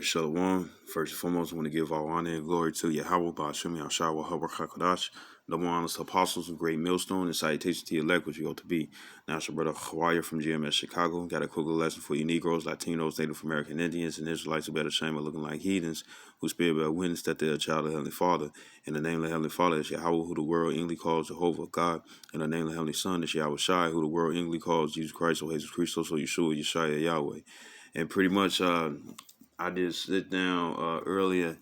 Shalom. First and foremost, I want to give all honor and glory to Yahweh, Ba'ashem Yahshua, HaKadosh, the one honest apostles of Great Millstone, and salutations to your elect, which you ought to be. Now, it's your brother Hawaiian from GMS Chicago. Got a quick little lesson for you Negroes, Latinos, Native American Indians, and Israelites who better shame of looking like heathens, who spirit bear witness that they're a child of Heavenly Father. In the name of the Heavenly Father is Yahweh, who the world English calls Jehovah God. In the name of the Heavenly Son is Yahweh Shai, who the world English calls Jesus Christ, or Jesus Christos, or Yeshua, Yeshua, Yahweh. And pretty much, I did sit down earlier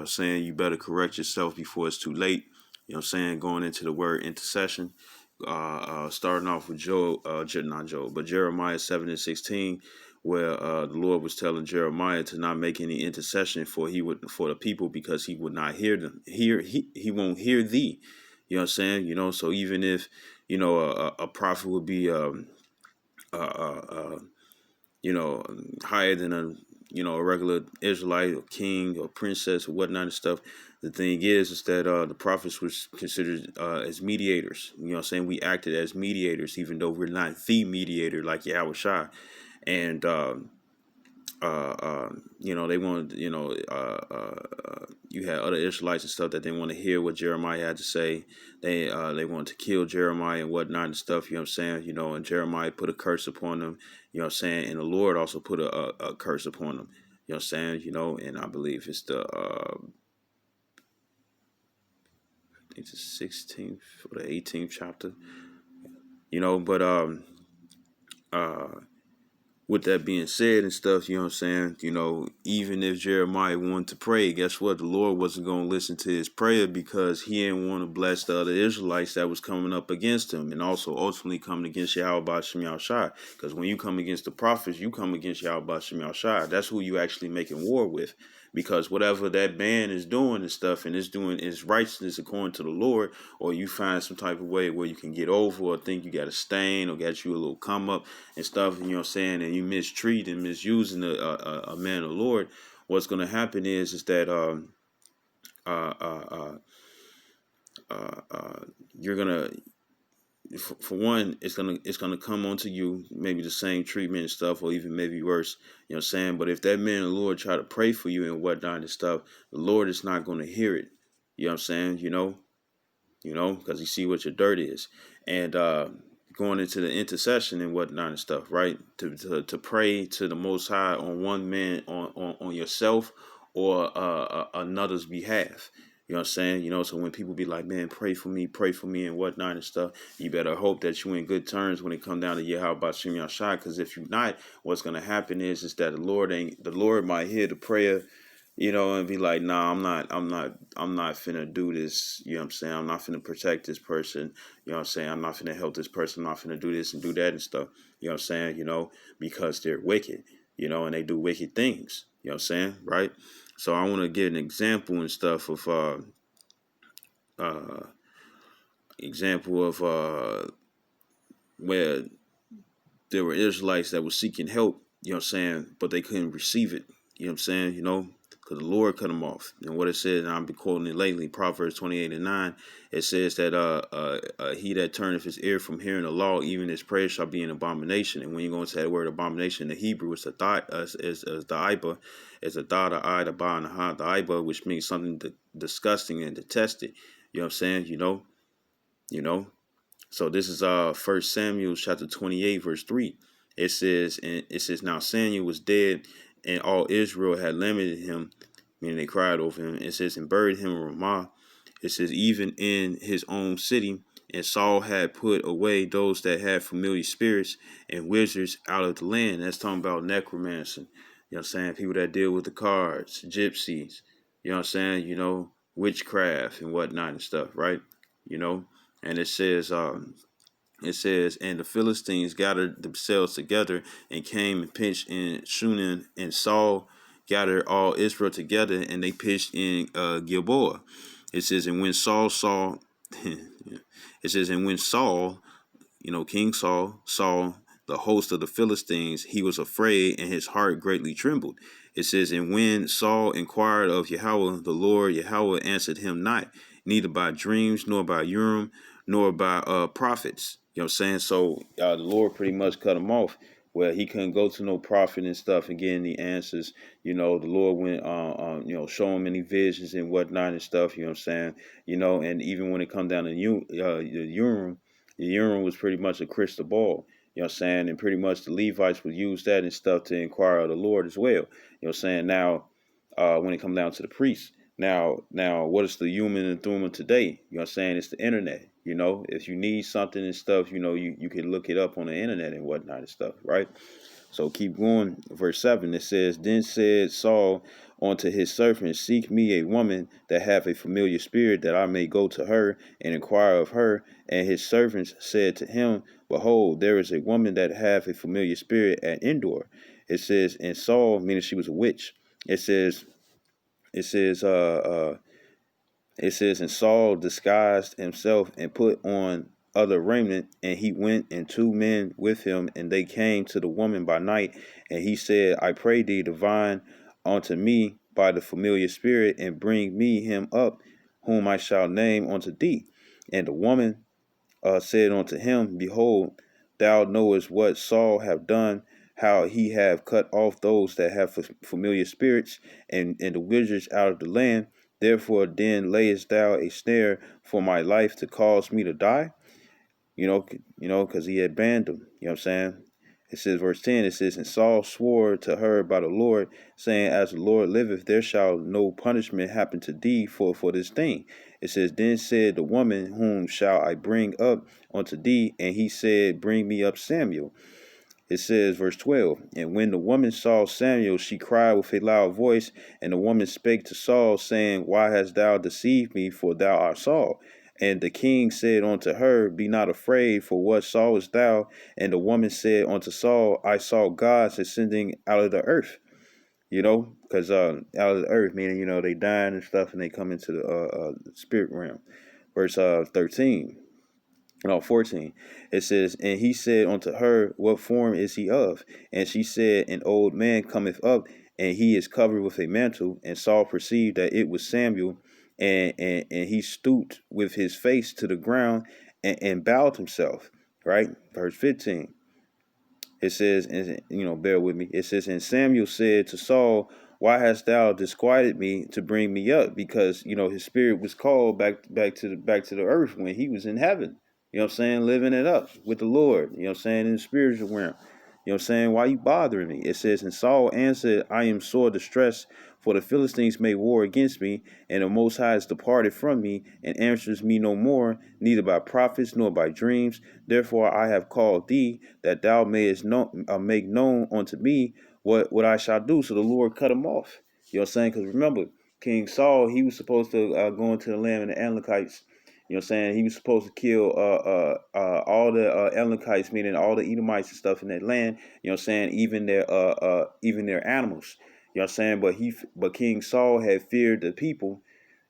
saying you better correct yourself before it's too late. You know what I'm saying? Going into the word intercession. Starting off with Jeremiah 7:16, where the Lord was telling Jeremiah to not make any intercession for the people because he would not hear them. He won't hear thee. You know what I'm saying? So even if a prophet would be higher than a regular Israelite or king or princess or whatnot and stuff. The thing is that the prophets was considered as mediators. You know what I'm saying? We acted as mediators, even though we're not the mediator like Yahweh Shai. And they wanted, you had other Israelites and stuff that they want to hear what Jeremiah had to say. They wanted to kill Jeremiah and whatnot and stuff. You know what I'm saying? And Jeremiah put a curse upon them. You know what I'm saying? And the Lord also put a curse upon them. You know what I'm saying? And I believe it's the I think it's the 16th or the 18th chapter. But with that being said and stuff, you know what I'm saying? Even if Jeremiah wanted to pray, guess what? The Lord wasn't going to listen to his prayer because he didn't want to bless the other Israelites that was coming up against him and also ultimately coming against Yahweh Ba'ashem Yahushua. Because when you come against the prophets, you come against Yahweh Ba'ashem Yahushua. That's who you actually making war with. Because whatever that man is doing and stuff and is doing is righteousness according to the Lord, or you find some type of way where you can get over or think you got a stain or got you a little come up and stuff, you know what I'm saying, and you mistreat and misusing a man of the Lord, what's going to happen is that you're going to, for one, it's gonna come onto you, maybe the same treatment and stuff, or even maybe worse. You know what I'm saying? But if that man of the Lord try to pray for you and whatnot and stuff, the Lord is not gonna hear it. You know what I'm saying? Because he see what your dirt is. And going into the intercession and whatnot and stuff, right? To pray to the Most High on one man, on yourself or another's behalf. You know what I'm saying? So when people be like, man, pray for me and whatnot and stuff, you better hope that you're in good terms when it come down to Yahweh Ba'ashem Yahushua. Because if you're not, what's gonna happen is that the Lord might hear the prayer, and be like, nah, I'm not finna do this. You know what I'm saying? I'm not finna protect this person. You know what I'm saying? I'm not finna help this person. I'm not finna do this and do that and stuff. You know what I'm saying? Because they're wicked, and they do wicked things. You know what I'm saying? Right? So I want to get an example and stuff of where there were Israelites that were seeking help, you know what I'm saying, but they couldn't receive it. You know what I'm saying? Because the Lord cut them off. And what it says, and I've been quoting it lately, Proverbs 28:9, it says that he that turneth his ear from hearing the law, even his prayer shall be an abomination. And when you go into that word abomination, in the Hebrew, it's the iba, it's a da, the I, the ba, and the ha, the iba, which means something disgusting and detested. You know what I'm saying? So this is 1 Samuel chapter 28, verse 3. It says, now Samuel was dead, and all Israel had lamented him, meaning they cried over him. It says, and buried him in Ramah. It says, even in his own city. And Saul had put away those that had familiar spirits and wizards out of the land. That's talking about necromancy. You know what I'm saying? People that deal with the cards, gypsies, you know what I'm saying? Witchcraft and whatnot and stuff, right? And it says, and the Philistines gathered themselves together and came and pitched in Shunem, and Saul gathered all Israel together, and they pitched in Gilboa. It says, and when Saul saw, King Saul saw the host of the Philistines, he was afraid, and his heart greatly trembled. It says, and when Saul inquired of Yahweh, the Lord Yahweh answered him not, neither by dreams, nor by Urim, nor by prophets. You know what I'm saying? So the Lord pretty much cut him off. where he couldn't go to no prophet and stuff and get any answers. The Lord went, show him any visions and whatnot and stuff. You know what I'm saying? And even when it come down to the Urim was pretty much a crystal ball. You know what I'm saying? And pretty much the Levites would use that and stuff to inquire of the Lord as well. You know what I'm saying? Now, when it comes down to the priests, now, what is the human and Thuma today? You know what I'm saying? It's the internet. If you need something and stuff, you can look it up on the internet and whatnot and stuff, right? So keep going. Verse 7, it says, Then said Saul unto his servant, Seek me a woman that hath a familiar spirit, that I may go to her and inquire of her. And his servants said to him, Behold, there is a woman that hath a familiar spirit at Endor. It says, and Saul, meaning she was a witch. It says, it says, uh, uh, it says, And Saul disguised himself and put on other raiment, and he went and 2 men with him, and they came to the woman by night. And he said, I pray thee, divine unto me by the familiar spirit, and bring me him up, whom I shall name unto thee. And the woman said unto him, Behold, thou knowest what Saul have done, how he have cut off those that have familiar spirits, and the wizards out of the land. Therefore then layest thou a snare for my life to cause me to die? Because he had banned them. You know what I'm saying? It says, verse 10, it says, And Saul swore to her by the Lord, saying, As the Lord liveth, there shall no punishment happen to thee for this thing. It says, Then said the woman, Whom shall I bring up unto thee? And he said, Bring me up Samuel. It says, verse 12, And when the woman saw Samuel, she cried with a loud voice, and the woman spake to Saul, saying, Why hast thou deceived me, for thou art Saul? And the king said unto her, Be not afraid, for what sawest thou? And the woman said unto Saul, I saw gods ascending out of the earth. Because out of the earth, meaning, they dying and stuff, and they come into the spirit realm. Verse 13. No, 14. It says, And he said unto her, What form is he of? And she said, An old man cometh up, and he is covered with a mantle. And Saul perceived that it was Samuel, and he stooped with his face to the ground and bowed himself. Right? Verse 15. It says, and bear with me. It says, And Samuel said to Saul, Why hast thou disquieted me to bring me up? Because his spirit was called back to the earth when he was in heaven. You know what I'm saying? Living it up with the Lord. You know what I'm saying? In the spiritual realm. You know what I'm saying? Why you bothering me? It says, And Saul answered, I am sore distressed, for the Philistines made war against me, and the Most High is departed from me, and answers me no more, neither by prophets nor by dreams. Therefore I have called thee, that thou mayest make known unto me what I shall do. So the Lord cut him off. You know what I'm saying? Because remember, King Saul, he was supposed to go into the land of the Amalekites. You know what I'm saying? He was supposed to kill all the Amalekites, meaning all the Edomites and stuff in that land. You know what I'm saying? Even their animals. You know what I'm saying? But King Saul had feared the people.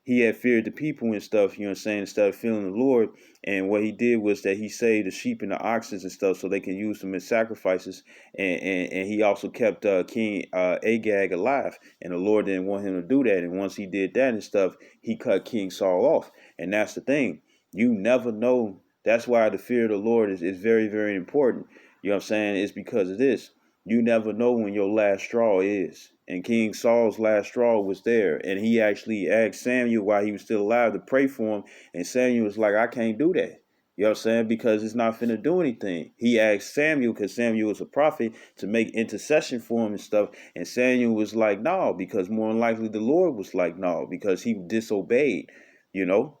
He had feared the people and stuff, you know what I'm saying, instead of fearing the Lord. And what he did was that he saved the sheep and the oxen and stuff so they can use them as sacrifices. And he also kept King Agag alive. And the Lord didn't want him to do that. And once he did that and stuff, he cut King Saul off. And that's the thing. You never know. That's why the fear of the Lord is very, very important. You know what I'm saying? It's because of this. You never know when your last straw is. And King Saul's last straw was there. And he actually asked Samuel while he was still alive to pray for him. And Samuel was like, I can't do that. You know what I'm saying? Because it's not finna do anything. He asked Samuel, because Samuel was a prophet, to make intercession for him and stuff. And Samuel was like, no, because more than likely the Lord was like, no, because he disobeyed, you know,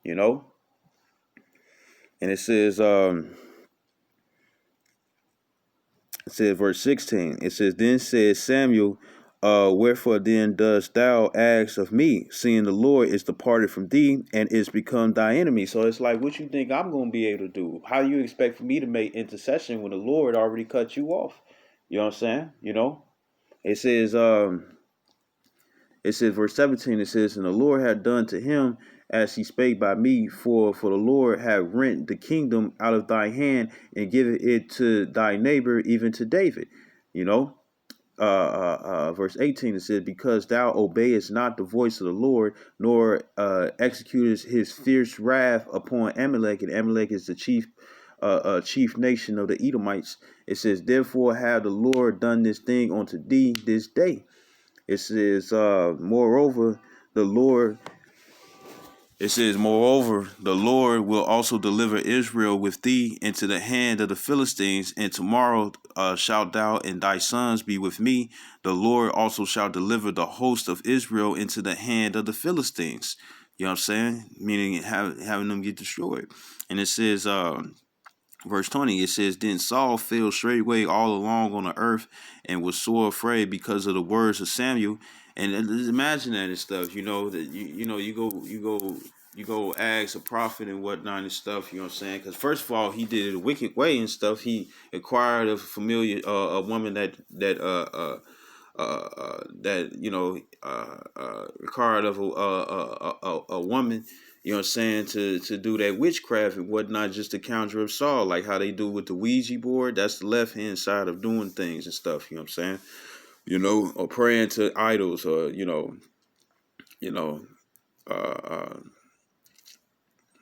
you know. And it says, verse 16, it says, Then said Samuel, Wherefore then dost thou ask of me, seeing the Lord is departed from thee and is become thy enemy? So it's like, what you think I'm going to be able to do? How you expect for me to make intercession when the Lord already cut you off? You know what I'm saying? It says, verse 17, it says, And the Lord had done to him as he spake by me, for the Lord had rent the kingdom out of thy hand and given it to thy neighbor, even to David. Verse 18, it says, Because thou obeyest not the voice of the Lord, nor executest his fierce wrath upon Amalek, and Amalek is the chief chief nation of the Edomites. It says, therefore have the Lord done this thing unto thee this day. It says, moreover, the Lord it says, moreover, the Lord will also deliver Israel with thee into the hand of the Philistines, and tomorrow shalt thou and thy sons be with me. The Lord also shall deliver the host of Israel into the hand of the Philistines. You know what I'm saying? Meaning having them get destroyed. And it says, verse 20, it says, then Saul fell straightway all along on the earth and was sore afraid because of the words of Samuel. And imagine that and stuff, that you go ask a prophet and whatnot and stuff, you know what I'm saying? Because first of all, he did it a wicked way and stuff. He acquired a familiar a woman that required of a woman, you know what I'm saying, to do that witchcraft and whatnot, just to conjure up Saul, like how they do with the Ouija board. That's the left hand side of doing things and stuff, you know what I'm saying? Or praying to idols, or you know, uh, uh,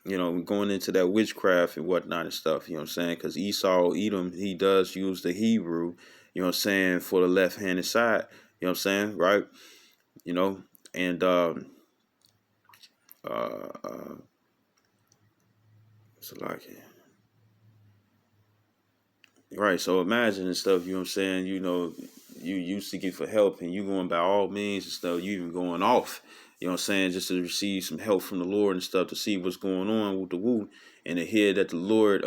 going into that witchcraft and whatnot and stuff, you know what I'm saying? Because Esau, Edom, he does use the Hebrew, you know what I'm saying, for the left-handed side, you know what I'm saying, right? And so like, right, so imagine and stuff, you know what I'm saying, you seeking for help and you going by all means and stuff, you even going off, you know what I'm saying, just to receive some help from the Lord and stuff, to see what's going on with the woo, and to hear that the Lord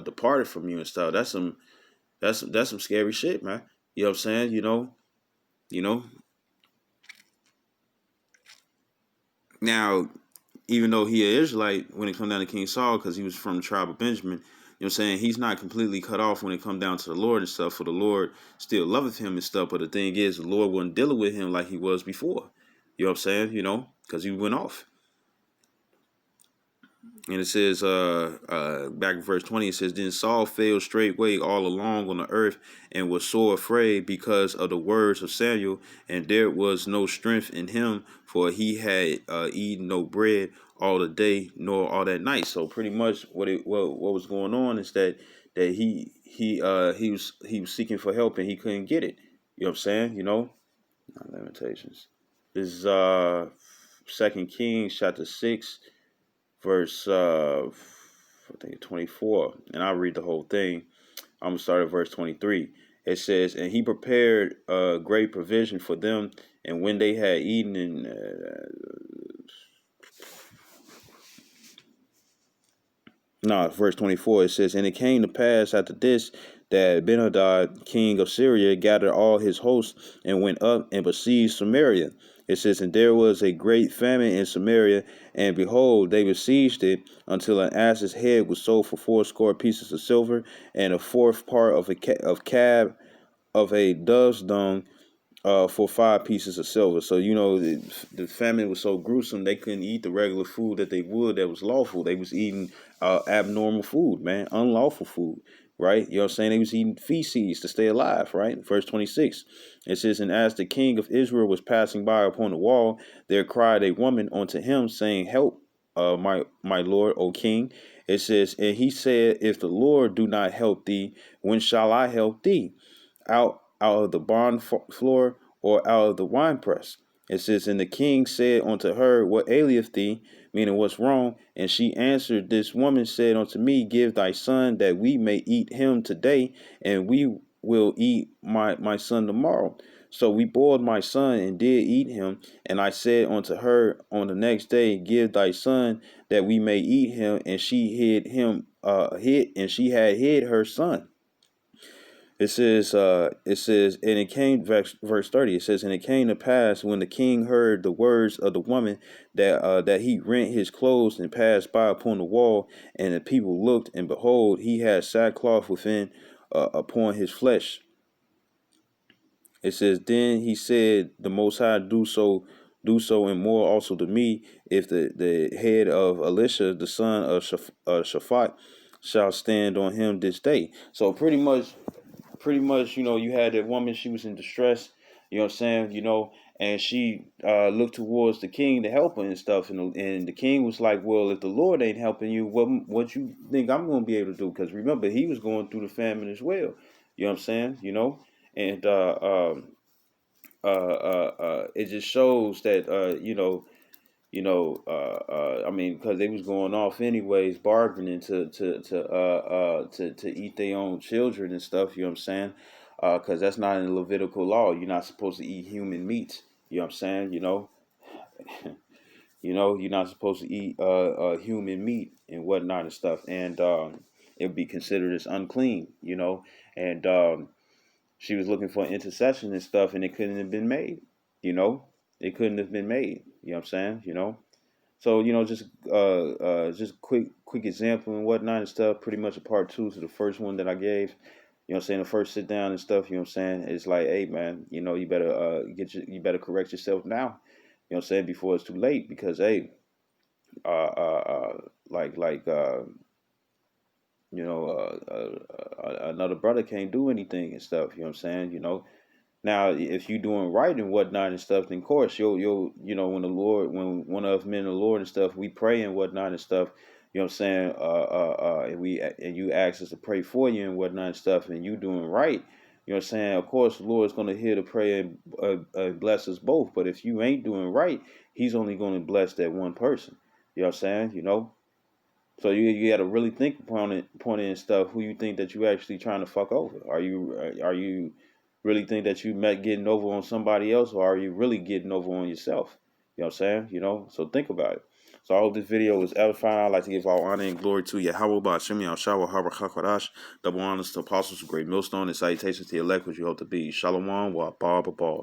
departed from you and stuff. That's some scary shit, man. You know what I'm saying? You know. Now, even though he an Israelite, when it come down to King Saul, because he was from the tribe of Benjamin, you know what I'm saying, he's not completely cut off when it come down to the Lord and stuff, for the Lord still loveth him and stuff. But the thing is, the Lord wasn't dealing with him like he was before. You know what I'm saying? Because he went off. And it says, back in verse 20, it says, then Saul fell straightway all along on the earth and was sore afraid because of the words of Samuel, and there was no strength in him, for he had eaten no bread all the day nor all that night. So pretty much what was going on is that he was seeking for help and he couldn't get it. You know what I'm saying? Limitations. This is Second Kings chapter 6. Verse I think 24, and I'll read the whole thing. I'm gonna start at verse 23. It says, and he prepared a great provision for them, and when they had eaten and verse 24, it says, and it came to pass after this that Ben-Hadad, king of Syria, gathered all his hosts and went up and besieged Samaria. It says, and there was a great famine in Samaria, and behold, they besieged it until an ass's head was sold for 80 pieces of silver, and a fourth part of of cab of a dove's dung for 5 pieces of silver. So the famine was so gruesome they couldn't eat the regular food that they would that was lawful. They was eating abnormal food, man, unlawful food, right? You know what I'm saying? They was eating feces to stay alive, right? Verse 26, it says, and as the king of Israel was passing by upon the wall, there cried a woman unto him, saying, help, my lord, O king. It says, and he said, if the Lord do not help thee, when shall I help thee? Out of the barn floor or out of the winepress? It says, and the king said unto her, what aileth thee? Meaning, what's wrong? And she answered, this woman said unto me, give thy son that we may eat him today, and we will eat my son tomorrow. So we boiled my son and did eat him. And I said unto her on the next day, give thy son that we may eat him. And she and she had hid her son. And it came, verse 30, it says, and it came to pass when the king heard the words of the woman that he rent his clothes and passed by upon the wall, and the people looked, and behold, he had sackcloth within upon his flesh. It says, then he said, the Most High do so and more also to me, if the head of Elisha, the son of Shaphat, shall stand on him this day. So pretty much, you had that woman, she was in distress, You know what I'm saying? You know, and she looked towards the king to help her and stuff, and the king was like, "Well, if the Lord ain't helping you, what you think I'm going to be able to do?" Because remember, he was going through the famine as well. You know what I'm saying? You know, and it just shows that I mean, because they was going off anyways, bargaining to eat their own children and stuff. You know what I'm saying? Because that's not in the Levitical law. You're not supposed to eat human meat. You know what I'm saying? You're not supposed to eat human meat and whatnot and stuff, and it would be considered as unclean. And she was looking for intercession and stuff, and it couldn't have been made. You know, it couldn't have been made. You know what I'm saying? So just quick example and whatnot and stuff. Pretty much a part two to the first one that I gave. You know what I'm saying? The first sit down and stuff. You know what I'm saying? It's like, hey man, you better you better correct yourself now. You know what I'm saying? Before it's too late, because hey, uh, uh, uh like another brother can't do anything and stuff. You know what I'm saying? Now, if you doing right and whatnot and stuff, then of course you'll when the Lord, when one of us men of the Lord and stuff, we pray and whatnot and stuff. You know what I'm saying? And you ask us to pray for you and whatnot and stuff, and you doing right. You know what I'm saying? Of course, the Lord's gonna hear the prayer and bless us both. But if you ain't doing right, He's only gonna bless that one person. You know what I'm saying? So you got to really think upon it and stuff. Who you think that you actually trying to fuck over? Are you really think that you met getting over on somebody else, or are you really getting over on yourself? You know what I'm saying? So think about it. So I hope this video was edifying. I'd like to give all honor and glory to Yahweh, Ba'ashim, Yahshua, Harbor, Chakadash, double honors to apostles, great millstone, and salutations to the elect, which you hope to be. Shalom, wa ba ba ba.